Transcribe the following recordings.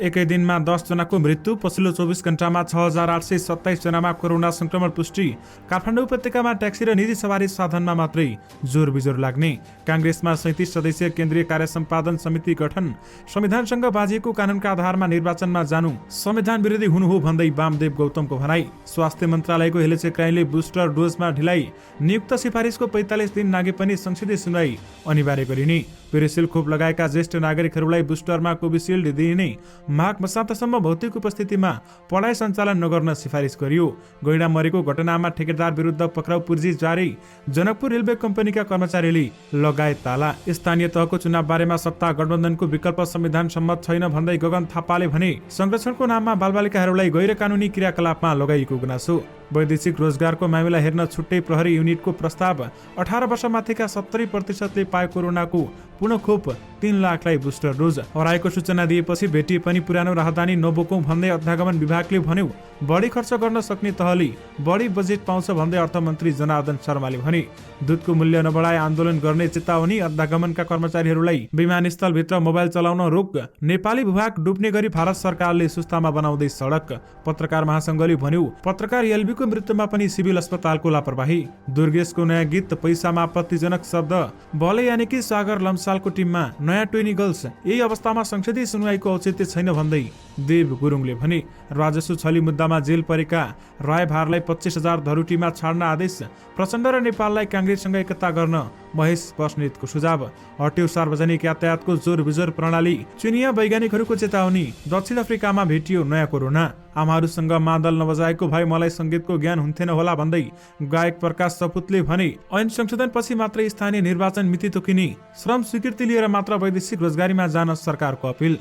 एकै दिनमा 10 जनाको मृत्यु। पछिल्लो 24 घण्टामा 6827 जनामा कोरोना संक्रमण पुष्टि। काठमाडौँ उपत्यकामा ट्याक्सी र निजी सवारी साधनमा मात्रै जोर बिजोर लाग्ने। कांग्रेसमा 37 सदस्यीय केन्द्रीय कार्य सम्पादन समिति गठन। संविधानसँग बाजिएको कानूनका आधारमा निर्वाचनमा जानु संविधान विरोधी हुनु हो भन्दै वामदेव गौतमको भनाई। स्वास्थ्य मन्त्रालयको हेलिचेक्राइले बुस्टर डोजमा ढिलाइ। नियुक्त सिफारिसको 45 दिन नागे पनि संसदीय सुनवाई अनिवार्य गरिने। पेरिसिल खोप लगाएका ज्येष्ठ नागरिकहरूलाई बुस्टरमा कोभिसिल्ड दिइने। माघ मसान्तसम्म भौतिक उपस्थितिमा पढाइ सञ्चालन नगर्न सिफारिस गरियो। गैंडा मरेको घटनामा ठेकेदार विरुद्ध पक्राउ पूर्जी जारी। जनकपुर रेलवे कम्पनीका कर्मचारीले लगाए ताला। स्थानीय तहको चुनाव बारेमा सत्ता गठबन्धनको विकल्प संविधान सम्मत छैन भन्दै गगन थापाले भने। संरक्षणको नाममा बालबालिकाहरूलाई गैर कानूनी क्रियाकलापमा लगाइएको गुनासो। वैदेशिक रोजगारको मामिला हेर्न छुट्टै प्रहरी युनिटको प्रस्ताव। 18 वर्षमाथिका 70% पाए कोरोनाको पुनः खोप। 3 लाखलाई बुस्टर डोज। हराएको सूचना दिएपछि भेटिए पनि पुरानो राहदानी नबोकौं भन्दै अध्यागमन विभागले भन्यो। बढी खर्च गर्न सक्ने तहले बढी बजेट पाउँछ भन्दै अर्थमन्त्री जनार्दन शर्माले भने। दूधको मूल्य नबढाए आन्दोलन गर्ने चेतावनी। अध्यागमनका कर्मचारीहरूलाई विमानस्थलभित्र मोबाइल चलाउन रोक। नेपाली भूभाग डुब्ने गरी भारत सरकारले सुस्तामा बनाउँदै सडक। पत्रकार महासंघले भन्यो पत्रकार एलबीको मृत्युमा पनि सिभिल अस्पतालको लापरवाही। दुर्गेशको नयाँ गीत पैसामा आपत्तिजनक शब्द। भले यानि कि सागर लम्सालको टिममा नयाँ ट्वेनी गर्ल्स। यही अवस्थामा संसदीय सुनवाईको औचित्य छैन भन्दै देव गुरुङले भने। राजस्व छली मुद्दामा जेल परेका रायभारलाई 25,000 धरुटीमा छाड्न आदेश। प्रचण्ड र नेपाललाई कांग्रेससँग एकता गर्न महेश बस्नेतको सुझाव। हट्यो सार्वजनिक यातायातको जोर बिजोर प्रणाली। चिनिया वैज्ञानिकहरूको चेतावनी। दक्षिण अफ्रिकामा भेटियो नयाँ कोरोना। आमाहरूसँग मादल नबजाएको भए मलाई संगीतको ज्ञान हुन्थेन होला भन्दै गायक प्रकाश सपुतले भने। ऐन संशोधनपछि मात्रै स्थानीय निर्वाचन मिति तोकिने। श्रम स्वीकृति लिएर मात्र वैदेशिक रोजगारीमा जान सरकारको अपील।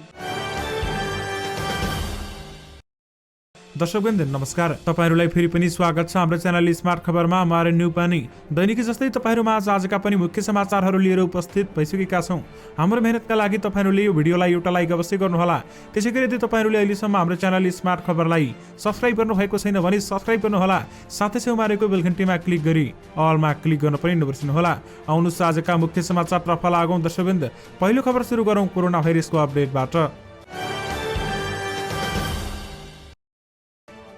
दर्शकवृन्द नमस्कार, तपाईहरुलाई फेरि पनि स्वागत छ हाम्रो च्यानल स्मार्ट खबरमा। म आर्यन न्युपानी दैनिकी जस्तै तपाईहरुमा आजका पनि मुख्य समाचारहरू लिएर उपस्थित भइसकेका छौं। हाम्रो मेहनतका लागि तपाईहरुले यो भिडियोलाई एउटा लाइक अवश्य गर्नुहोला। त्यसैगरी यदि तपाईहरुले अहिलेसम्म हाम्रो च्यानल स्मार्ट खबरलाई सब्स्क्राइब गर्नुभएको छैन भने सब्स्क्राइब गर्नुहोला। साथै छेउमा रहेको बेल घण्टीमा क्लिक गरी अलमा क्लिक गर्न पनि नबिर्सनुहोला। आउनुहोस् आजका मुख्य समाचारतर्फ लागौं। दर्शकवृन्द पहिलो खबर सुरु गरौं कोरोना भाइरसको अपडेटबाट।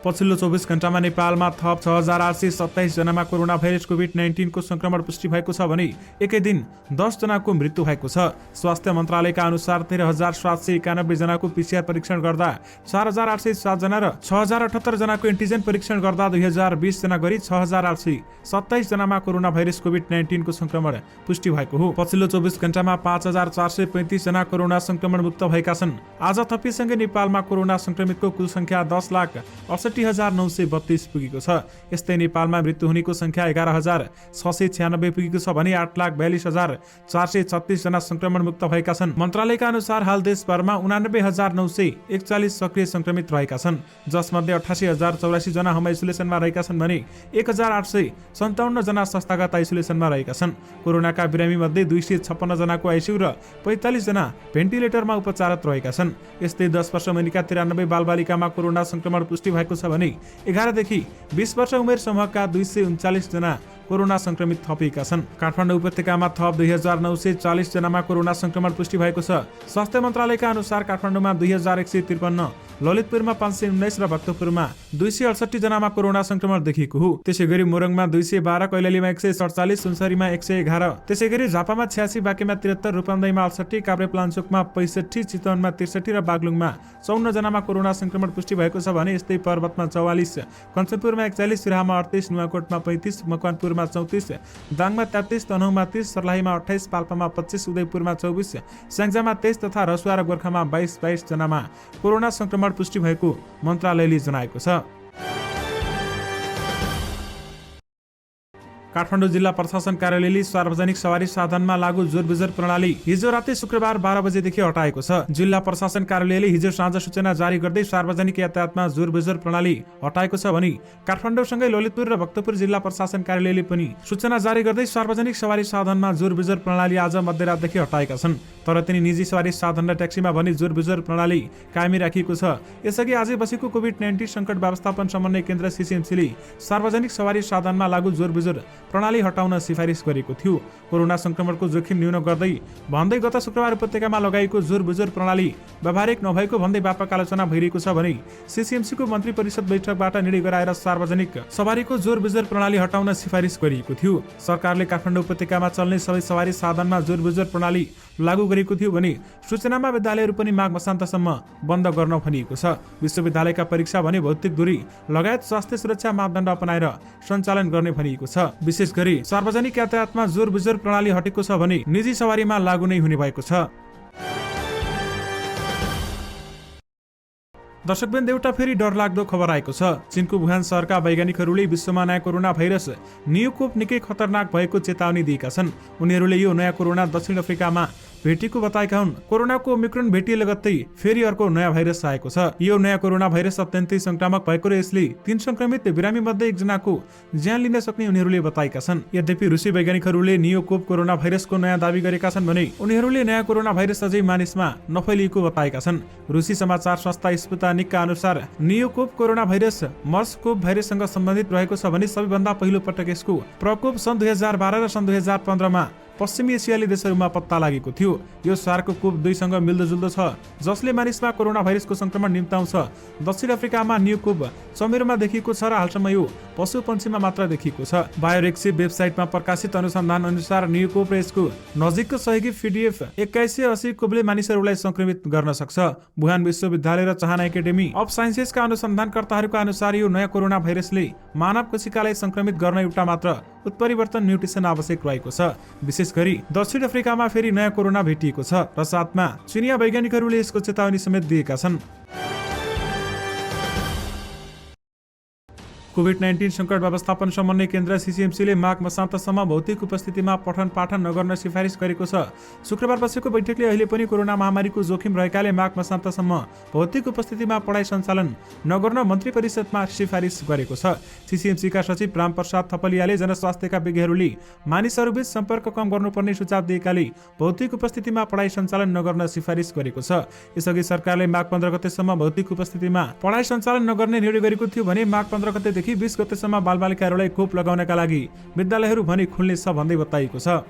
पछिल्लो 24 घण्टामा नेपालमा थप 6827 जनामा कोरोना भाइरस कोभिड-19 को संक्रमण पुष्टि भएको छ भने एकै दिन 10 जनाको मृत्यु भएको छ। स्वास्थ्य मन्त्रालयका अनुसार 13,791 जनाको पीसीआर परीक्षण गर्दा 4,807 जना र 6,078 जनाको एन्टिजेन परीक्षण गर्दा 2,020 जना गरी 6,827 जनामा कोरोना भाइरस कोभिड-19 को संक्रमण पुष्टि भएको हो। पछिल्लो 24 घण्टामा 5,435 जना कोरोना संक्रमण मुक्त भएका छन्। आज थपिसँगै नेपालमा कोरोना संक्रमितको कुल संख्या 10,68,932 पुगेको छ। यस्तै नेपालमा मृत्यु हुनेको संख्या 11,696 पुगेको छ भने 8,42,436 जना संक्रमण मुक्त भएका छन्। मन्त्रालयका अनुसार हाल देशभरमा 89,941 सक्रिय संक्रमित रहेका छन्, जसमध्ये 88,084 जना होम आइसोलेसनमा रहेका छन् भने 1,857 जना संस्थागत आइसोलेसनमा रहेका छन्। कोरोनाका बिरामी मध्ये 256 जनाको आइसियु र 45 जना भेन्टिलेटरमा उपचाररत रहेका छन्। यस्तै 10 वर्ष मुनिका 93 बालबालिकामा कोरोना संक्रमण पुष्टि भएको छ भने 11 देखि 20 वर्ष उमेर समूहका 239 जना कोरोना संक्रमित थपिएका छन्। काठमाडौँ उपत्यकामा थप 2,940 जनामा कोरोना संक्रमण पुष्टि भएको छ। स्वास्थ्य मन्त्रालयका अनुसार काठमाडौँमा 2,153, ललितपुरमा 519 र भक्तपुरमा 268 जनामा कोरोना संक्रमण देखिएको हो। त्यसैगरी मोरङमा 212, कैलालीमा 147, सुनसरीमा 111, त्यसैगरी झापामा 86, बाँकेमा 73, रूपन्देहीमा 68, काभ्रेपलाञ्चोकमा 65, चितवनमा 63 र बागलुङमा 54 जनामा कोरोना संक्रमण पुष्टि भएको छ भने यस्तै पर्वतमा 44, कञ्चनपुरमा 41, सिराहामा 38, नुवाकोटमा 35, मकवानपुरमा 34, दाङमा 33, तनहुँमा 30, सर्लाहीमा 28, पाल्पामा 25, उदयपुरमा 24, स्याङ्जामा 23 तथा रसुवा र गोर्खामा 22 जनामा कोरोना संक्रमण पुष्टि भएको मन्त्रालयले जनाएको छ। काठमाडौँ जिल्ला प्रशासन कार्यालयले सार्वजनिक सवारी साधनमा लागू जोरबुजर प्रणाली हिजो राति शुक्रबार 12 बजेदेखि हटाएको छ। जिल्ला प्रशासन कार्यालयले हिजो साँझ सूचना जारी गर्दै सार्वजनिक यातायातमा जोरबुजर प्रणाली हटाएको छ भने काठमाडौँसँगै ललितपुर र भक्तपुर जिल्ला प्रशासन कार्यालयले पनि सूचना जारी गर्दै सार्वजनिक सवारी साधनमा जोरबुजर प्रणाली आज मध्यरातदेखि हटाएका छन्। तर तिनी निजी सवारी साधन र ट्याक्सीमा भने जोरबुजर प्रणाली कायमी राखिएको छ। यसअघि आजै बसेको कोभिड-19 संकट व्यवस्थापन समन्वय केन्द्र सीसीएमसीले सार्वजनिक सवारी साधनमा लागू जोरबुजर प्रणाली हटाउन सिफारिस गरेको थियो। कोरोना संक्रमणको जोखिम न्यून गर्दै भन्दै गत शुक्रबार उपत्यकामा लगाइएको जोर बुजुर प्रणाली व्यावहारिक नभएको भन्दै व्यापक आलोचना भइरहेको छ भने सीसीएमसीको मन्त्री परिषद बैठकबाट निर्णय गराएर सार्वजनिक सवारीको जोर बुजुर प्रणाली हटाउन सिफारिस गरिएको थियो। सरकारले काठमाडौँ उपत्यकामा चल्ने सबै सवारी साधनमा जोर बुजुर प्रणाली लागू गरेको थियो भने सूचनामा विद्यालयहरू पनि माघ मसान्तसम्म बन्द गर्न भनिएको छ। विश्वविद्यालयका परीक्षा भने भौतिक दूरी लगायत स्वास्थ्य सुरक्षा मापदण्ड अपनाएर सञ्चालन गर्ने भनिएको छ। विशेष गरी सार्वजनिक यातायातमा जोर बुजुर प्रणाली हटेको छ भने निजी सवारीमा लागू नै हुने भएको छ। दर्शकवृन्द, एउटा फेरि डरलाग्दो खबर आएको छ। चीनको वुहान शहरका वैज्ञानिकहरूले विश्वमा नयाँ कोरोना भाइरस न्युकोभ निकै खतरनाक भएको चेतावनी दिएका छन्। उनीहरूले यो नयाँ कोरोना दक्षिण अफ्रिकामा भेटिएको बताएका हुन्। कोरोनाको ओमिक्रोन भेटिए लगत्तै फेरि अर्को नयाँ भाइरस आएको छ। यो नयाँ कोरोना भाइरस अत्यन्तै संक्रामक भएको र यसले 3 संक्रमित बिरामी मध्ये एकजनाको ज्यान लिन सक्ने उनीहरूले बताएका छन्। यद्यपि रुसी वैज्ञानिकहरूले न्युकोभ कोरोना भाइरसको नयाँ दावी गरेका छन् भने उनीहरूले नयाँ कोरोना भाइरस अझै मानिसमा नफैलिएको बताएका छन्। रुसी समाचार संस्था स्पुतनिकका अनुसार न्युकोभ कोरोना भाइरस मर्स-कोभ भाइरससँग सम्बन्धित रहेको छ भने सबैभन्दा पहिलो पटक यसको प्रकोप सन् 2012 र सन् 2015 मा पश्चिमी एसियाली देशहरूमा पत्ता लागेको थियो। यो सार्को कोभ 2 सँग मिल्दोजुल्दो छ, जसले मानिसमा कोरोना भाइरसको संक्रमण निम्ताउँछ। दक्षिण अफ्रिकामा न्युकोभ चमेरोमा देखिएको छ र हालसम्म यो पशु पन्छीमा मात्र देखिएको छ। बायोरेक्सी वेबसाइटमा प्रकाशित अनुसन्धान अनुसार न्युकोभ र यसको नजिकको सहयोगी फिडिएफ 2180 कोभले मानिसहरूलाई संक्रमित गर्न सक्छ। वुहान विश्वविद्यालय र चाहना एकाडेमी अफ साइन्सेसका अनुसन्धानकर्ताहरूका अनुसार यो नयाँ कोरोना भाइरसले मानव कोशिकालाई संक्रमित गर्न एउटा मात्र उत्परिवर्तन म्युटेसन आवश्यक रहेको छ। विशेष गरी दक्षिण अफ्रिकामा फेरि नयाँ कोरोना भेटिएको छ र साथमा चिनिया वैज्ञानिकहरूले यसको चेतावनी समेत दिएका छन्। कोभिड-19 संकट व्यवस्थापन समन्वय केन्द्र सीसीएमसीले माघ मसान्तसम्म भौतिक उपस्थितिमा पठन पाठन नगर्न सिफारिस गरेको छ। शुक्रबार बसेको बैठकले अहिले पनि कोरोना महामारीको जोखिम रहेकाले माघ मसान्तसम्म भौतिक उपस्थितिमा पढाइ सञ्चालन नगर्न मन्त्री परिषदमा सिफारिस गरेको छ। सीसीएमसीका सचिव रामप्रसाद थपलियाले जनस्वास्थ्यका विज्ञहरूले मानिसहरूबीच सम्पर्क कम गर्नुपर्ने सुझाव दिएकाले भौतिक उपस्थितिमा पढाइ सञ्चालन नगर्न सिफारिस गरेको छ। यसअघि सरकारले माघ 15 गतेसम्म भौतिक उपस्थितिमा पढाइ सञ्चालन नगर्ने निर्णय गरेको थियो भने माघ 15 गते 20 गतेसम्म बालबालिकाहरूलाई खोप लगाउनका लागि विद्यालयहरू भने खुल्ने छ भन्दै बताइएको छ।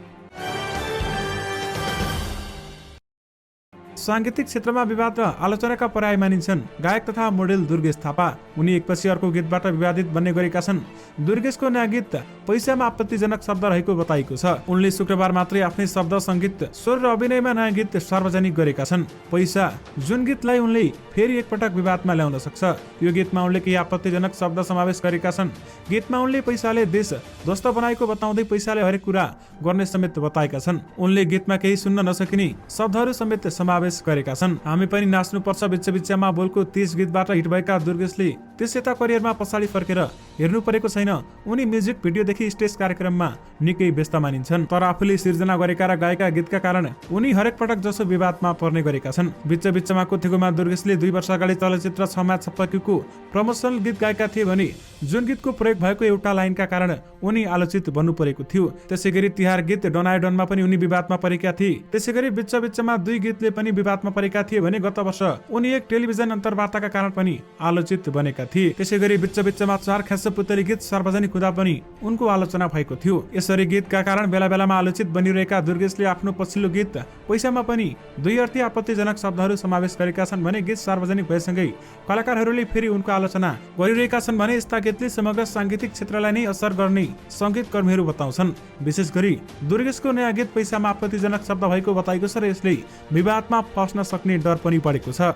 सांगीतिक क्षेत्रमा विवाद र आलोचनाका पर्याय मानिन्छन् गायक तथा मोडेल दुर्गेश थापा। उनी एकपछि अर्को गीतबाट विवादित बन्ने गरेका छन्। दुर्गेशको नयाँ गीत पैसामा आपत्तिजनक शब्द रहेको बताइएको छ। उनले शुक्रबार मात्रै आफ्नै शब्द सङ्गीत स्वर र अभिनयमा नयाँ गीत सार्वजनिक गरेका छन्। पैसा जुन गीतलाई उनले फेरि एकपटक विवादमा ल्याउन सक्छ। यो गीतमा उनले केही आपत्तिजनक शब्द समावेश गरेका छन्। गीतमा उनले पैसाले देश ध्वस्त बनाएको बताउँदै पैसाले हरेक कुरा गर्ने समेत बताएका छन्। उनले गीतमा केही सुन्न नसकिने शब्दहरू समेत समावेश गरेका छन्। हामी पनि नाच्नुपर्छ बिचबिचमा बोलको 30 गीतबाट हिट भएका दुर्गेशले त्यसयता करियरमा पछाडि फर्केर हेर्नु परेको छैन। उनी म्युजिक भिडियोदेखि स्टेज कार्यक्रममा निकै व्यस्त मानिन्छन्। तर आफूले सिर्जना गरेका र गाएका गीतका कारण उनी हरेक पटक जसो विवादमा पर्ने गरेका छन्। बिचबिचमा कोथेगोमा दुर्गेशले 2 वर्ष अगाडि चलचित्र छमा छप्पकीको प्रमोसनल गीत गाएका थिए भने जुन गीतको प्रयोग भएको एउटा लाइनका कारण उनी आलोचित बन्नु परेको थियो। त्यसैगरी तिहार गीत डनाए डनमा पनि उनी विवादमा परेका थिए। त्यसैगरी बिचबिचमा 2 गीतले पनि विवादमा परेका थिए भने गत वर्ष उनी एक टेलिभिजन अन्तर्वार्ताका कारण पनि आलोचित बनेका थिए। त्यसैगरी बिचबिचमा 4 ख्यास पुतली गीत सार्वजनिक हुँदा पनि उनको आलोचना भएको थियो। यसरी गीतका कारण बेला बेलामा आलोचित बनिरहेका दुर्गेशले आफ्नो पछिल्लो गीत पैसामा पनि 2 अर्थी आपत्तिजनक शब्दहरू समावेश गरेका छन् भने गीत सार्वजनिक भएसँगै कलाकारहरूले फेरि उनको आलोचना गरिरहेका छन् भने यस्ता गीतले समग्र सांगीतिक क्षेत्रलाई नै असर गर्ने सङ्गीत कर्मीहरू बताउँछन्। विशेष गरी दुर्गेशको नयाँ गीत पैसामा आपत्तिजनक शब्द भएको बताएको छ र यसले विवादमा फस्न सक्ने डर पनि बढेको छ।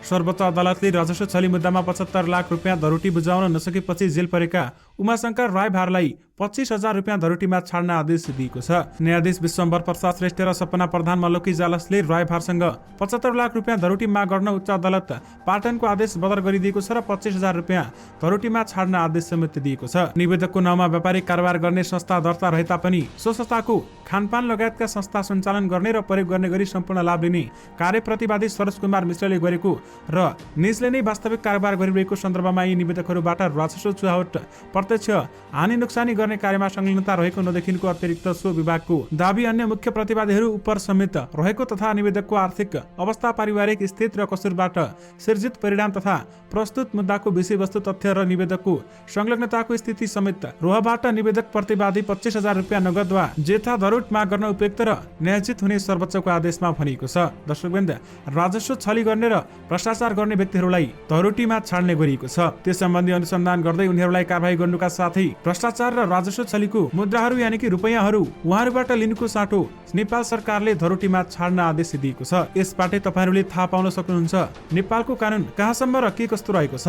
सर्वोच्च अदालतले राजस्व छली मुद्दामा 75 लाख रुपियाँ धरोटी बुझाउन नसकेपछि जेल परेका उमाशंकर रायभारलाई 25,000 रुपियाँ धरोटीमा छाड्न आदेश दिएको छ। न्यायाधीश विश्वम्भर प्रसाद श्रेष्ठ र सपना प्रधान मल्लकी जालसले रायभारसँग 75 लाख रुपियाँ धरोटी माग गर्न उच्च अदालत पाटनको आदेश बदर गरिदिएको छ र 25,000 रुपियाँ धरोटीमा छाड्न आदेश समेत दिएको छ। निवेदकको नाममा व्यापारिक कारोबार गर्ने संस्था दर्ता रहे तापनि सो संस्थाको खानपान लगायतका संस्था सञ्चालन गर्ने र प्रयोग गर्ने गरी सम्पूर्ण लाभ लिने कार्य प्रतिवादी सरोज कुमार मिश्रले गरेको र निजले नै वास्तविक कारोबार गरिरहेको सन्दर्भमा यी निवेदकहरूबाट राजस्व छुवावट प्रत्यक्ष हानि नोक्सानी गर्ने कार्यमा संलग्नता रहेको नदेखिनुको अतिरिक्त सो विभागको दाबी अन्य मुख्य प्रतिवादीहरू उप समेत रहेको तथा निवेदकको आर्थिक अवस्था, पारिवारिक स्थिति र कसुरबाट सिर्जित परिणाम तथा प्रस्तुत मुद्दाको विषयवस्तु, तथ्य र निवेदकको संलग्नताको स्थिति समेत रोहबाट निवेदक प्रतिवादी 25,000 रुपियाँ नगद वा जेठा दरोट माग गर्न उपयुक्त र न्यायोचित हुने सर्वोच्चको आदेशमा भनिएको छ। दर्शकवृन्द, राजस्व छली गर्ने र भ्रष्टाचार गर्ने व्यक्तिहरूलाई धरोटीमा छाड्ने गरिएको छ। त्यस सम्बन्धी अनुसन्धान गर्दै उनीहरूलाई कारबाही गर्नुका साथै भ्रष्टाचार र राजस्व छलीको मुद्राहरू यानि कि रुपैयाँहरू उहाँहरूबाट लिनुको साटो नेपाल सरकारले धरोटीमा छाड्न आदेश दिएको छ। यसबाट तपाईहरूले थाहा पाउन सक्नुहुन्छ नेपालको कानुन कहाँसम्म र के कस्तो रहेको छ।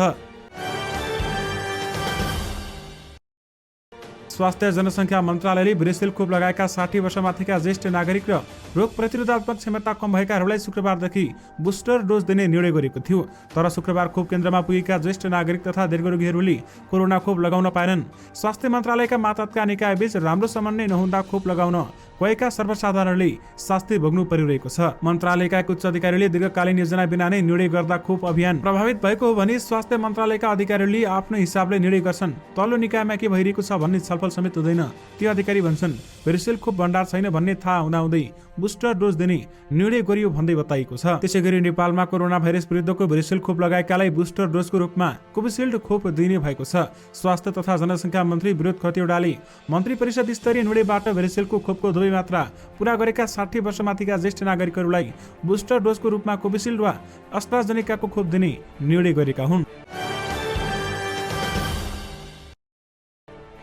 स्वास्थ्य जनसङ्ख्या मन्त्रालयले ब्रेसिल खोप लगाएका 60 वर्षमाथिका ज्येष्ठ नागरिक र रोग प्रतिरोधात्मक क्षमता कम भएकाहरूलाई शुक्रबारदेखि बुस्टर डोज दिने निर्णय गरेको थियो। तर शुक्रबार खोप केन्द्रमा पुगेका ज्येष्ठ नागरिक तथा दीर्घरोगीहरूले कोरोना खोप लगाउन पाएनन्। स्वास्थ्य मन्त्रालयका मातहतका निकायबीच राम्रो समन्वय नहुँदा खोप लगाउन गएका सर्वसाधारणले शास्ति भोग्नु परिरहेको छ। मन्त्रालयका उच्च अधिकारीले दीर्घकालीन योजना बिना नै निर्णय गर्दा खोप अभियान प्रभावित भएको हो भने स्वास्थ्य मन्त्रालयका अधिकारीहरूले आफ्नो हिसाबले निर्णय गर्छन्। तल्लो निकायमा के भइरहेको छ भन्ने छलफल समेत हुँदैन। ती अधिकारी भन्छन् ब्रेसिल खोप भण्डार छैन भन्ने थाहा हुँदाहुँदै बुस्टर डोज दिने निर्णय गरियो भन्दै बताइएको छ। त्यसैगरी नेपालमा कोरोना भाइरस विरुद्धको ब्रेसिल खोप लगाएकालाई बुस्टर डोजको रूपमा कोभिसिल्ड खोप दिने भएको छ। स्वास्थ्य तथा जनसङ्ख्या मन्त्री विरोध खतिवडाले मन्त्री परिषद स्तरीय निर्णयबाट ब्रेसिलको खोपको दुवै मात्रा पूरा गरेका 60 वर्षमाथिका ज्येष्ठ नागरिकहरूलाई बुस्टर डोजको रूपमा कोभिसिल्ड वा अस्ट्राजेनेकाको खोप दिने निर्णय गरेका हुन्।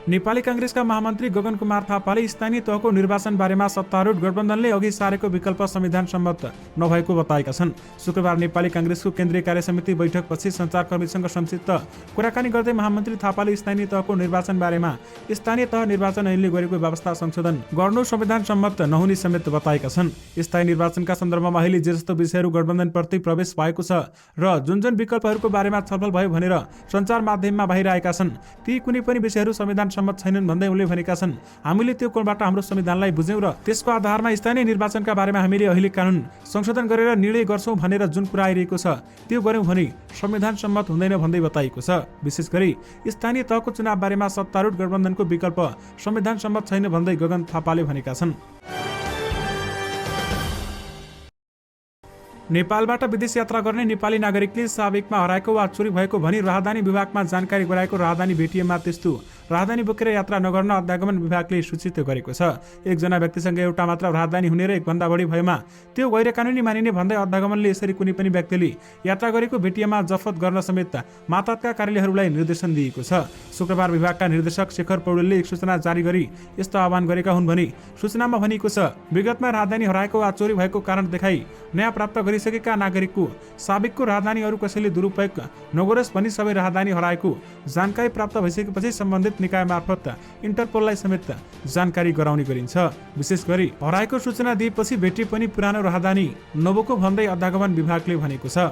नेपाली कांग्रेसका महामन्त्री गगन कुमार थापाले स्थानीय तहको निर्वाचन बारेमा सत्तारूढ गठबन्धनले अघि सारेको विकल्प संविधान सम्मत नभएको बताएका छन्। शुक्रबार नेपाली कांग्रेसको केन्द्रीय कार्य समिति बैठकपछि सञ्चारकर्मीसँग संक्षिप्त कुराकानी गर्दै महामन्त्री थापाले स्थानीय तहको निर्वाचन बारेमा स्थानीय तह निर्वाचन ऐनले गरेको व्यवस्था संशोधन गर्नु संविधान सम्मत नहुने समेत बताएका छन्। स्थायी निर्वाचनका सन्दर्भमा अहिले जे जस्तो विषयहरू गठबन्धनप्रति प्रवेश भएको छ र जुन जुन विकल्पहरूको बारेमा छलफल भयो भनेर सञ्चार माध्यममा बाहिर आएका छन्, ती कुनै पनि विषयहरू संविधान सम्मत छैनन् भन्दै उनले भनेका छन्, हामीले त्यो कोणबाट हाम्रो संविधानलाई बुझ्यौं र त्यसको आधारमा स्थानीय निर्वाचनका बारेमा हामीले अहिले कानुन संशोधन गरेर निर्णय गर्छौं भनेर जुन कुरा आइरहेको छ त्यो गर्यौं भने संविधान सम्मत हुँदैन भन्दै बताइएको छ। विशेष गरी स्थानीय तहको चुनाव बारेमा सत्तारूढ गठबन्धनको विकल्प संविधान सम्मत छैन भन्दै गगन थापाले भनेका छन्। नेपालबाट विदेश यात्रा गर्ने नेपाली नागरिकले साबिकमा हराएको वा चोरी भएको भनी राजधानी विभागमा जानकारी गराएको राजधानी भेटिएमा त्यस्तो राजधानी बोकेर यात्रा नगर्न अध्यागमन विभागले सूचित गरेको छ। एकजना व्यक्तिसँग एउटा मात्र राजधानी हुने र एकभन्दा बढी भएमा त्यो गैर कानुनी मानिने भन्दै अध्यागमनले यसरी कुनै पनि व्यक्तिले यात्रा गरेको भेटिएमा जफत गर्न समेत मातहतका कार्यालयहरूलाई निर्देशन दिएको छ। शुक्रबार विभागका निर्देशक शेखर पौडेलले एक सूचना जारी गरी यस्तो आह्वान गरेका हुन् भने सूचनामा भनिएको छ, विगतमा राजधानी हराएको वा चोरी भएको कारण देखाई न्याय प्राप्त गरिसकेका नागरिकको साबिकको राजधानी अरू कसैले दुरुपयोग नगरोस् भनी सबै राजधानी हराएको जानकारी प्राप्त भइसकेपछि सम्बन्धित निकाय मार्फत इन्टरपोललाई समेत जानकारी गराउने गरिन्छ। विशेष गरी हराएको सूचना दिएपछि भेटिए पनि पुरानो राजधानी नबोको भन्दै अध्यागमन विभागले भनेको छ।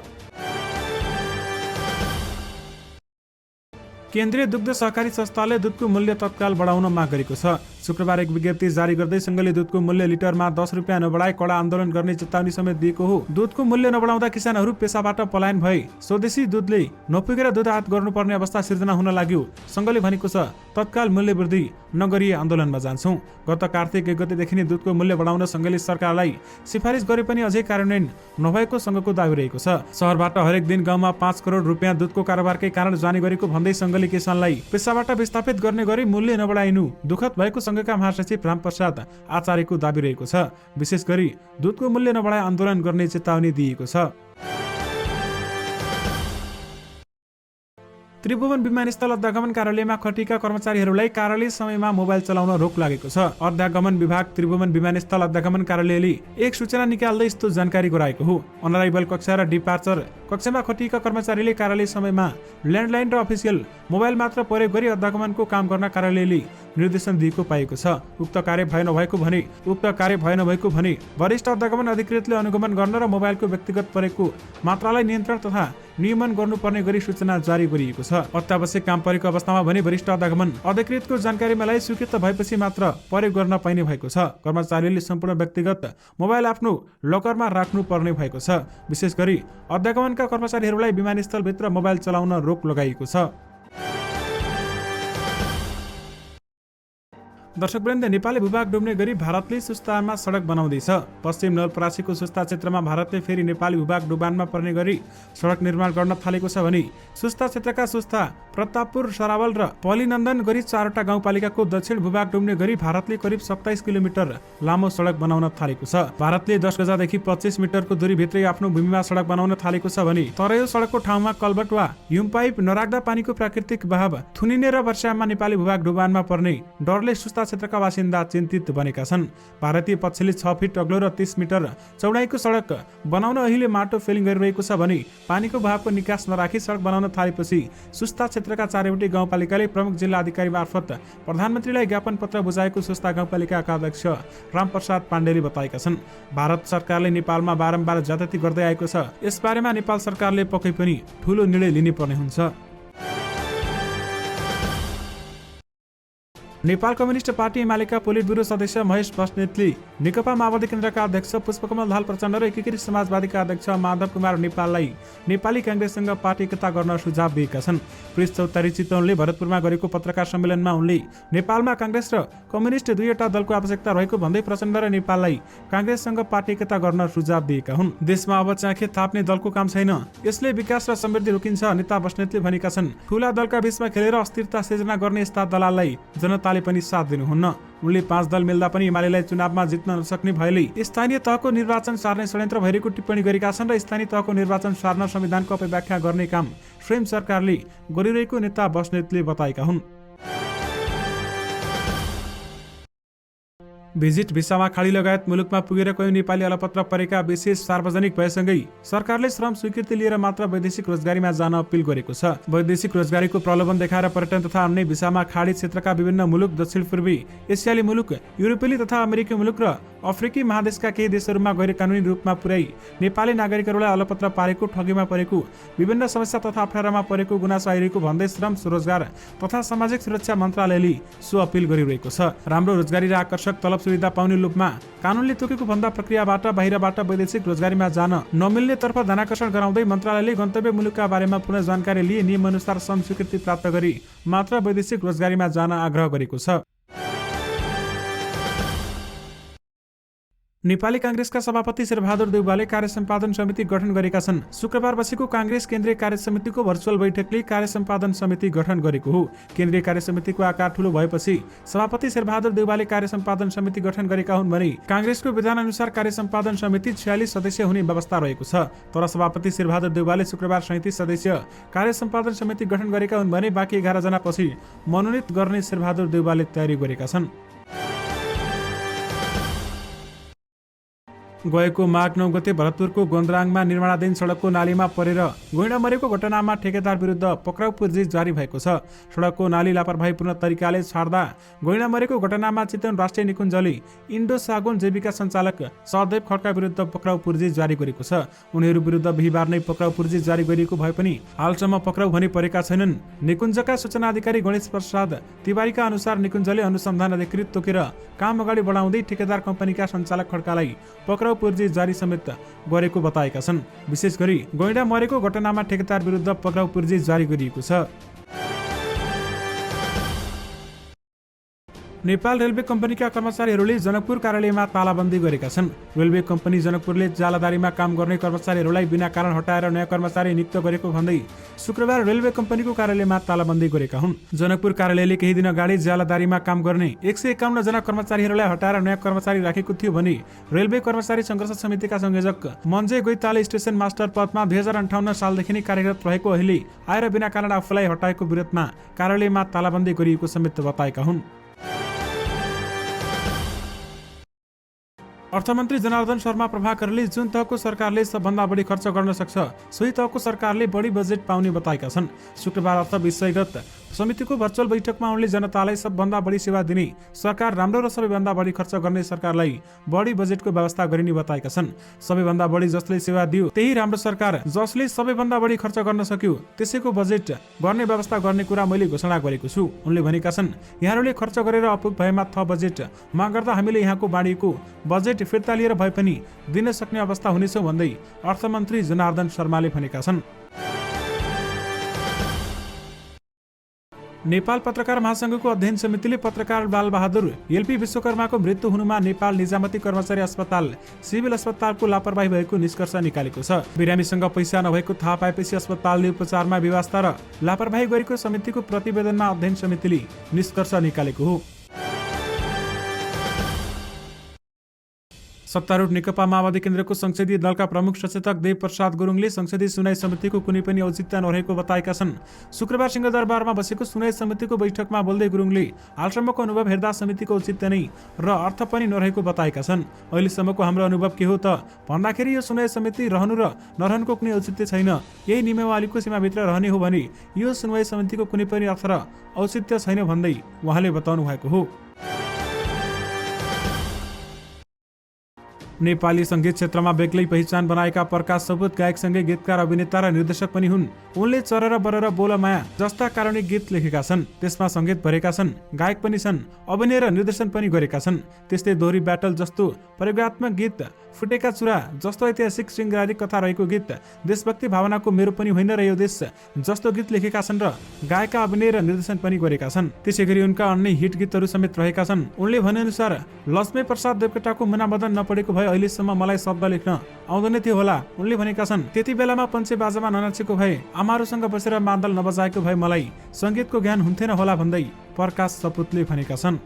केन्द्रीय दुग्ध सहकारी संस्थाले दुधको मूल्य तत्काल बढाउन माग गरेको छ। शुक्रबार एक विज्ञप्ति जारी गर्दै संघले दुधको मूल्य लिटरमा 10 रुपियाँ नबढाई कडा आन्दोलन गर्ने चेतावनी समेत दिएको हो। दुधको मूल्य नबढाउँदा किसानहरू पेसाबाट पलायन भए स्वदेशी दुधले नपुगेर दुध आयात गर्नुपर्ने अवस्था सिर्जना हुन लाग्यो। संघले भनेको छ, तत्काल मूल्य वृद्धि नगरिए आन्दोलनमा जान्छौं। गत कार्तिक 1 गतेदेखि नै दुधको मूल्य बढाउन संघले सरकारलाई सिफारिस गरे पनि अझै कार्यान्वयन नभएको संघको दाबी रहेको छ। शहरबाट हरेक दिन गाउँमा 5 करोड रुपियाँ दुधको कारोबारकै कारण जाने गरेको भन्दै संघले किसानलाई पेसाबाट विस्थापित गर्ने गरी मूल्य नबढाइनु दुःखद भएको संघका महासचिव रामप्रसाद आचार्यको दाबी रहेको छ। विशेष गरी दुधको मूल्य नबढाई आन्दोलन गर्ने चेतावनी दिएको छ। त्रिभुवन विमानस्थल अध्यागमन कार्यालयमा खटिएका कर्मचारीहरूलाई कार्यालय समयमा मोबाइल चलाउन रोक लागेको छ। अध्यागमन विभाग त्रिभुवन विमानस्थल अध्यागमन कार्यालयले एक सूचना निकाल्दै यस्तो जानकारी गराएको हो। अनराइभल कक्षा र डिपार्चर कक्षामा खटिएका कर्मचारीले कार्यालय समयमा ल्यान्डलाइन र अफिसियल मोबाइल मात्र प्रयोग गरी अध्यागमनको काम गर्न कार्यालयले निर्देशन दिएको पाएको छ। उक्त कार्य भए नभएको भने वरिष्ठ अध्यागमन अधिकृतले अनुगमन गर्न र मोबाइलको व्यक्तिगत प्रयोगको मात्रालाई नियन्त्रण तथा नियमन गर्नुपर्ने गरी सूचना जारी गरिएको छ। अत्यावश्यक काम परेको अवस्थामा भने वरिष्ठ अध्यागमन अधिकृतको जानकारीमा लाई स्वीकृत भएपछि मात्र प्रयोग गर्न पाइने भएको छ। कर्मचारीले सम्पूर्ण व्यक्तिगत मोबाइल आफ्नो लकरमा राख्नु पर्ने भएको छ। विशेष गरी अध्यागमनका कर्मचारीहरूलाई विमानस्थलभित्र मोबाइल चलाउन रोक लगाइएको छ। दर्शकवृन्द, नेपाली भूभाग डुब्ने गरी भारतले सुस्तामा सडक बनाउँदैछ। पश्चिम नवलपरासीको सुस्ता क्षेत्रमा भारतले फेरि नेपाली भूभाग डुबानमा पर्ने गरी सडक निर्माण गर्न थालेको छ भने सुस्ता क्षेत्रका सुस्ता, प्रतापपुर, सरावल र पलिनन्दन गरी 4वटा गाउँपालिकाको दक्षिण भूभाग डुब्ने गरी भारतले करिब 27 किलोमिटर लामो सडक बनाउन थालेको छ। भारतले 10 गजादेखि 25 मिटरको दूरीभित्रै आफ्नो भूमिमा सडक बनाउन थालेको छ भने तर यो सडकको ठाउँमा कल्भर्ट वा ह्युम पाइप नराख्दा पानीको प्राकृतिक बहाव थुनिने र वर्षायाममा नेपाली भूभाग डुबानमा पर्ने डरले सुस्ता क्षेत्रका बासिन्दा चिन्तित बनेका छन्। भारतीय पक्षले 6 फिट अग्लो र 30 मिटर चौडाइको सडक बनाउन अहिले माटो फेलिङ गरिरहेको छ भने पानीको बहावको निकास नराखी सडक बनाउन थालेपछि सुस्ता क्षेत्रका 4वटै गाउँपालिकाले प्रमुख जिल्ला अधिकारी मार्फत प्रधानमन्त्रीलाई ज्ञापन पत्र बुझाएको सुस्ता गाउँपालिकाका अध्यक्ष रामप्रसाद पाण्डेले बताएका छन्। भारत सरकारले नेपालमा बारम्बार ज्यादती गर्दै आएको छ। यसबारेमा नेपाल सरकारले पक्कै पनि ठूलो निर्णय लिनुपर्ने हुन्छ। नेपाल कम्युनिस्ट पार्टी एमालेका पोलिट ब्युरो सदस्य महेश बस्नेतले नेकपा माओवादी केन्द्रका अध्यक्ष पुष्पकमल दाहाल प्रचण्ड र एकीकृत समाजवादीका अध्यक्ष माधव कुमार नेपाललाई नेपाली कांग्रेससँग पार्टी एकता गर्न सुझाव दिएका छन्। प्रेस चौतारी चितवनले भरतपुरमा गरेको पत्रकार सम्मेलनमा उनले नेपालमा कांग्रेस र कम्युनिस्ट दुईवटा दलको आवश्यकता रहेको भन्दै प्रचण्ड र नेपाललाई कांग्रेससँग पार्टी एकता गर्न सुझाव दिएका हुन्। देशमा अब चाखे थाप्ने दलको काम छैन, यसले विकास र समृद्धि रोकिन्छ नेता बस्नेतले भनेका छन्। ठूला दलका बीचमा खेलेर अस्थिरता सिर्जना गर्ने यस्ता दलाललाई जनताले पनि साथ दिनुहुन्न। उनले 5 दल मिल्दा पनि एमालेलाई चुनावमा जित्न नसक्ने भएले स्थानीय तहको निर्वाचन सार्ने षड्यन्त्र भएको टिप्पणी गरेका छन् र स्थानीय तहको निर्वाचन सार्न संविधानको अपव्याख्या गर्ने काम स्वयं सरकारले गरिरहेको नेता बस्नेतले बताएका हुन्। भिजिट भिसामा खाडी लगायत मुलुकमा पुगेर कयौं नेपाली अलपत्र परेका विशेष सार्वजनिक भएसँगै सरकारले श्रम स्वीकृति लिएर मात्र वैदेशिक रोजगारीमा जान अपील गरेको छ। वैदेशिक रोजगारीको प्रलोभन देखाएर पर्यटन तथा अन्य भिसामा खाडी क्षेत्रका विभिन्न मुलुक, दक्षिण पूर्वी एसियाली मुलुक, युरोपेली तथा अमेरिकी मुलुक र अफ्रिकी महादेशका केही देशहरूमा गैर कानुनी रूपमा पुर्याई नेपाली नागरिकहरूलाई अलपत्र पारेको, ठगीमा परेको, विभिन्न समस्या तथा अप्ठ्यारामा परेको गुनासो आइरहेको भन्दै श्रम, रोजगार तथा सामाजिक सुरक्षा मन्त्रालयले सो अपील गरिरहेको छ। राम्रो रोजगारी र आकर्षक तलब सुविधा पाउने लोभमा कानूनले तोकेको भन्दा प्रक्रियाबाट बाहिरबाट वैदेशिक रोजगारीमा जान नमिल्ने तर्फ ध्यानाकर्षण गराउँदै मन्त्रालयले गन्तव्य मुलुकका बारेमा पुनः जानकारी लिए नियमअनुसार श्रम स्वीकृति प्राप्त गरी मात्र वैदेशिक रोजगारीमा जान आग्रह गरेको छ। नेपाली कांग्रेसका सभापति शेरबहादुर देउवाले कार्य सम्पादन समिति गठन गरेका छन्। शुक्रबार बसेको कांग्रेस केन्द्रीय कार्य समितिको भर्चुअल बैठकले कार्य सम्पादन समिति गठन गरेको हो। केन्द्रीय कार्य समितिको आकार ठूलो भएपछि सभापति शेरबहादुर देउवाले कार्य सम्पादन समिति गठन गरेका हुन् भने कांग्रेसको विधान अनुसार कार्य सम्पादन समिति 46 सदस्य हुने व्यवस्था रहेको छ। तर सभापति शेरबहादुर देउवाले शुक्रबार 37 सदस्य कार्य सम्पादन समिति गठन गरेका हुन् भने बाँकी 11 जना पछि मनोनित गर्ने शेरबहादुर देउवाले तयारी गरेका छन्। गएको माघ 9 गते भरतपुरको गोन्द्राङमा निर्माणाधीन सडकको नालीमा परेर गैंडा मरेको घटनामा ठेकेदार विरुद्ध पक्राउ पूर्जी जारी भएको छ। सडकको नाली लापरवाहीपूर्ण तरिकाले छाड्दा गैंडा मरेको घटनामा चितवन राष्ट्रिय निकुञ्जले इन्डो सागोन जैविका सञ्चालक सहदेव खड्का विरुद्ध पक्राउ पूर्जी जारी गरेको छ। उनीहरू विरुद्ध बिहीबार नै पक्राउ पूर्जी जारी गरिएको भए पनि हालसम्म पक्राउ भने परेका छैनन्। निकुञ्जका सूचना अधिकारी गणेश प्रसाद तिवारीका अनुसार निकुञ्जले अनुसन्धान अधिकृत तोकेर काम अगाडि बढाउँदै ठेकेदार कम्पनीका सञ्चालक खड्कालाई पक्राउ पूर्जी जारी समेत गरेको बताएका छन्। विशेष गरी गैंडा मरेको घटनामा ठेकेदार विरुद्ध पक्राउ पूर्जी जारी गरिएको छ। नेपाल रेलवे कम्पनीका कर्मचारीहरूले जनकपुर कार्यालयमा तालाबन्दी गरेका छन्। रेलवे कम्पनी जनकपुरले जालादारीमा काम गर्ने कर्मचारीहरूलाई बिना कारण हटाएर नयाँ कर्मचारी नियुक्त गरेको भन्दै शुक्रबार रेलवे कम्पनीको कार्यालयमा तालाबन्दी गरेका हुन्। जनकपुर कार्यालयले केही दिन अगाडि जालादारीमा काम गर्ने 151 जना कर्मचारीहरूलाई हटाएर नयाँ कर्मचारी राखेको थियो भने रेलवे कर्मचारी संघर्ष समितिका संयोजक मन्जे गोइताले स्टेसन मास्टर पदमा 2058 सालदेखि नै कार्यरत रहेको अहिले आएर बिना कारण आफूलाई हटाएको विरोधमा कार्यालयमा तालाबन्दी गरिएको समेत बताएका हुन्। अर्थमन्त्री जनार्दन शर्मा प्रभाकरले जुन तहको सरकारले सबभन्दा बढी खर्च गर्न सक्छ सोही तहको सरकारले बढी बजेट पाउने बताएका छन्। शुक्रबार अर्थ विषयगत समितिको भर्चुअल बैठकमा उनले जनतालाई सबभन्दा बढी सेवा दिने सरकार राम्रो र सबैभन्दा बढी खर्च गर्ने सरकारलाई बढी बजेटको व्यवस्था गरिने बताएका छन्। सबैभन्दा बढी जसले सेवा दियो त्यही राम्रो सरकार, जसले सबैभन्दा बढी खर्च गर्न सक्यो त्यसैको बजेट गर्ने व्यवस्था गर्ने कुरा मैले घोषणा गरेको छु। उनले भनेका छन्, यहाँहरूले खर्च गरेर अपुग भएमा थप बजेट माग गर्दा हामीले यहाँको बाँडिएको बजेट फिर्ता लिएर भए पनि दिन सक्ने अवस्था हुनेछ भन्दै अर्थमन्त्री जनार्दन शर्माले भनेका छन्। नेपाल पत्रकार महासंघको अध्ययन समितिले पत्रकार बालबहादुर एलपी विश्वकर्माको मृत्यु हुनुमा नेपाल निजामती कर्मचारी अस्पताल सिभिल अस्पतालको लापरवाही भएको निष्कर्ष निकालेको छ। बिरामीसँग पैसा नभएको थाहा पाएपछि अस्पतालले उपचारमा व्यवस्था र लापरवाही गरेको समितिको प्रतिवेदनमा अध्ययन समितिले निष्कर्ष निकालेको हो। सत्तारूढ नेकपा माओवादी केन्द्रको संसदीय दलका प्रमुख सचेतक देव प्रसाद गुरुङले संसदीय सुनवाई समितिको कुनै पनि औचित्य नरहेको बताएका छन्। शुक्रबार सिंहदरबारमा बसेको सुनवाई समितिको बैठकमा बोल्दै गुरुङले हालसम्मको अनुभव हेर्दा समितिको औचित्य नै र अर्थ पनि नरहेको बताएका छन्। अहिलेसम्मको हाम्रो अनुभव के हो त भन्दाखेरि यो सुनवाई समिति रहनु र नरहनुको कुनै औचित्य छैन। यही नियमावलीको सीमाभित्र रहने हो भने यो सुनवाई समितिको कुनै पनि अर्थ र औचित्य छैन भन्दै उहाँले बताउनु भएको हो। नेपाली संगीत क्षेत्रमा बेग्लै पहिचान बनाएका प्रकाश सपुत गायकसँगै गीतकार, अभिनेता र निर्देशक पनि हुन्। उनले चरर बरर बोल माया जस्ता कारुणिक गीत लेखेका छन्। त्यसमा संगीत भरेका छन्, गायक पनि छन्, अभिनय र निर्देशन पनि गरेका छन्। त्यस्तै दोहोरी ब्याटल जस्तो प्रयोगात्मक गीत, फुटेका चुरा जस्तो ऐतिहासिक श्रृङ्गारिक कथा रहेको गीत, देशभक्ति भावनाको मेरो पनि होइन र यो देश जस्तो गीत लेखेका छन् र गायकका अभिनय र निर्देशन पनि गरेका छन्। त्यसैगरी उनका अन्य हिट गीतहरू समेत रहेका छन्। उनले भनेअनुसार लक्ष्मी प्रसाद देवकोटाको मुनामदन नपढेको भए अहिलेसम्म मलाई शब्द लेख्न आउँदैन थियो होला। उनले भनेका छन्, त्यति बेलामा पञ्चे बाजामा ननाचेको भए, आमाहरूसँग बसेर मादल नबजाएको भए मलाई संगीतको ज्ञान हुन्थेन होला भन्दै प्रकाश सपुतले भनेका छन्।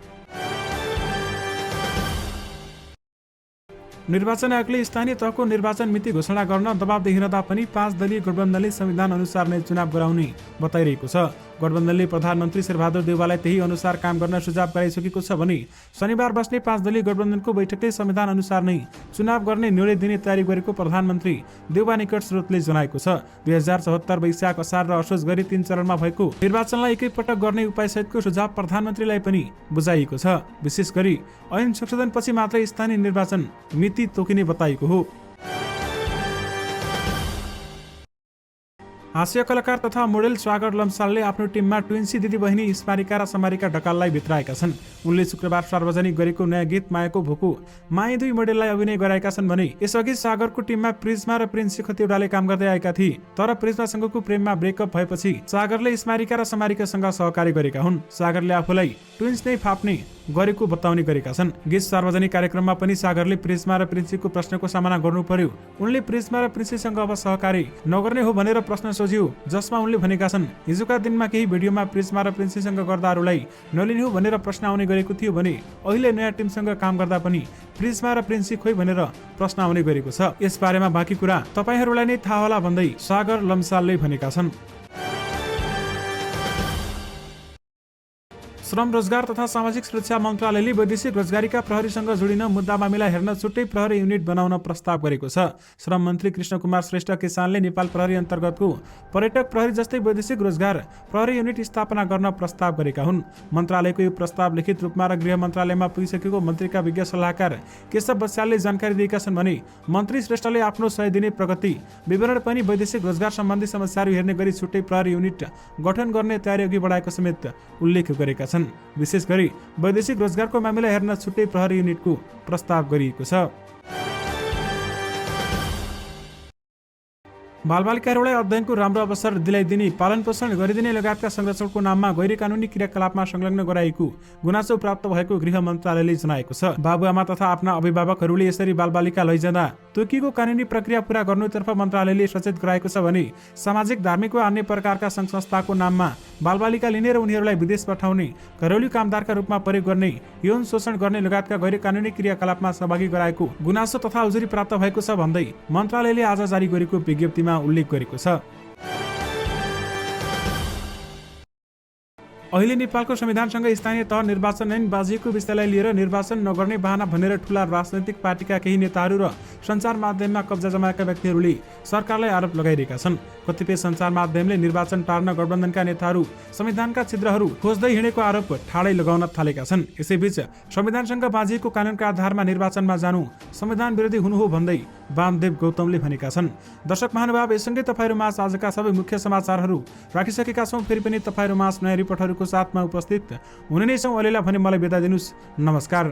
निर्वाचन आयोगले स्थानीय तहको निर्वाचन मिति घोषणा गर्न दबाब देखिरहँदा पनि 5 दलीय गठबन्धनले संविधान अनुसार नै चुनाव गराउने बताइरहेको छ। गठबन्धनले प्रधानमन्त्री शेरबहादुर देउवालाई त्यही अनुसार काम गर्न सुझाव गराइसकेको छ भने शनिबार बस्ने 5 दलीय गठबन्धनको बैठकले संविधान अनुसार नै चुनाव गर्ने निर्णय दिने तयारी गरेको प्रधानमन्त्री देउवा निकट स्रोतले जनाएको छ। 2074 वैशाख, असार र असोज गरी 3 चरणमा भएको निर्वाचनलाई एकैपटक गर्ने उपायसहितको सुझाव प्रधानमन्त्रीलाई पनि बुझाइएको छ। विशेष गरी ऐन संशोधनपछि मात्रै स्थानीय निर्वाचन मिति तोकिने बताइएको हो। हास्य कलाकार तथा मोडेल स्वागत लम्सालले आफ्नो टिममा ट्विन्सी दिदीबहिनी स्मारिका र समारिका ढकाललाई भित्राएका छन्। उनले शुक्रबार सार्वजनिक गरेको नयाँ गीत मायाको भोको माया 2 मोडेललाई अभिनय गराएका छन् भने यसअघि सागरको टिममा प्रिज्मा र प्रिन्सी खतिवडाले काम गर्दै आएका थिए। तर प्रिज्मासँगको प्रेममा ब्रेकअप भएपछि सागरले स्मारिका र समारिकासँग सहकारी गरेका हुन्। सागरले आफूलाई ट्विन्स नै फाप्ने गरेको बताउने गरेका छन्। गीत सार्वजनिक कार्यक्रममा पनि सागरले प्रिज्मा र प्रिन्सीको प्रश्नको सामना गर्नु पर्यो। उनले प्रिज्मा र प्रिन्सीसँग अब सहकारी नगर्ने हो भनेर प्रश्न सोझ्यो, जसमा उनले भनेका छन्, हिजोका दिनमा केही भिडियोमा प्रिज्मा र प्रिन्सीसँग गर्दाहरूलाई नलिने हो भनेर प्रश्न आउने गरेको थियो भने अहिले नयाँ टिमसँग काम गर्दा पनि प्रिज्मा र प्रिन्सी खोइ भनेर प्रश्न आउने गरेको छ। यस बारेमा बाँकी कुरा तपाईहरूलाई नै थाहा होला भन्दै सागर लम्सालले भनेका छन्। श्रम, रोजगार तथा सामाजिक सुरक्षा मन्त्रालयले वैदेशिक रोजगारीका प्रहरीसँग जोडिन मुद्दा मामिला हेर्न छुट्टै प्रहरी युनिट बनाउन प्रस्ताव गरेको छ। श्रम मन्त्री कृष्ण कुमार श्रेष्ठ किसानले नेपाल प्रहरी अन्तर्गतको पर्यटक प्रहरी जस्तै वैदेशिक रोजगार प्रहरी युनिट स्थापना गर्न प्रस्ताव गरेका हुन्। मन्त्रालयको यो प्रस्ताव लिखित रूपमा र गृह मन्त्रालयमा पुगिसकेको मन्त्रीका विज्ञ सल्लाहकार केशव बस्यालले जानकारी दिएका छन् भने मन्त्री श्रेष्ठले आफ्नो 100 दिने प्रगति विवरण पनि वैदेशिक रोजगार सम्बन्धी समस्याहरू हेर्ने गरी छुट्टै प्रहरी युनिट गठन गर्ने तयारी अघि बढाएको समेत उल्लेख गरेका छन्। विशेष गरी वैदेशिक रोजगारको मामिला हेर्न छुट्टै प्रहरी युनिटको प्रस्ताव गरिएको छ। बालबालिकाहरूलाई अध्ययनको राम्रो अवसर दिलाइदिने, पालन पोषण गरिदिने लगायतका संरक्षणको नाममा गैर कानुनी क्रियाकलापमा संलग्न गराएको गुनासो प्राप्त भएको गृह मन्त्रालयले जनाएको छ। बाबुआमा तथा आफ्ना अभिभावकहरूले यसरी बालबालिका लैजाँदा तोकिएको कानुनी प्रक्रिया पूरा गर्नुतर्फ मन्त्रालयले सचेत गराएको छ भने सामाजिक, धार्मिक वा अन्य प्रकारका सङ्घ संस्थाको नाममा बालबालिका लिने र उनीहरूलाई विदेश पठाउने, घरेलु कामदारका रूपमा प्रयोग गर्ने, यौन शोषण गर्ने लगायतका गैर कानुनी क्रियाकलापमा सहभागी गराएको गुनासो तथा उजुरी प्राप्त भएको छ भन्दै मन्त्रालयले आज जारी गरेको विज्ञप्तिमा उल्लेख गरेको छ। अहिले नेपालको संविधानसँग स्थानीय तह निर्वाचन ऐन बाजिएको विषयलाई लिएर निर्वाचन नगर्ने बहाना भनेर ठूला राजनैतिक पार्टीका केही नेताहरू र सञ्चार माध्यममा कब्जा जमाएका व्यक्तिहरूले सरकारलाई आरोप लगाइरहेका छन्। कतिपय सञ्चार माध्यमले निर्वाचन टार्न गठबन्धनका नेताहरू संविधानका छिद्रहरू खोज्दै हिँडेको आरोप ठाडै लगाउन थालेका छन्। यसैबीच संविधानसँग बाजिएको कानुनका आधारमा निर्वाचनमा जानु संविधान विरोधी हुनु हो भन्दै वामदेव गौतमले भनेका छन्। दर्शक महानुभाव, यससँगै तपाईहरुमाझ आजका सबै मुख्य समाचारहरू राखिसकेका छौं। फेरि पनि तपाईहरुमाझ नयाँ रिपोर्टहरूको साथमा उपस्थित हुने नै छौं। अहिलेलाई भने मलाई बिदा दिनुस्। नमस्कार।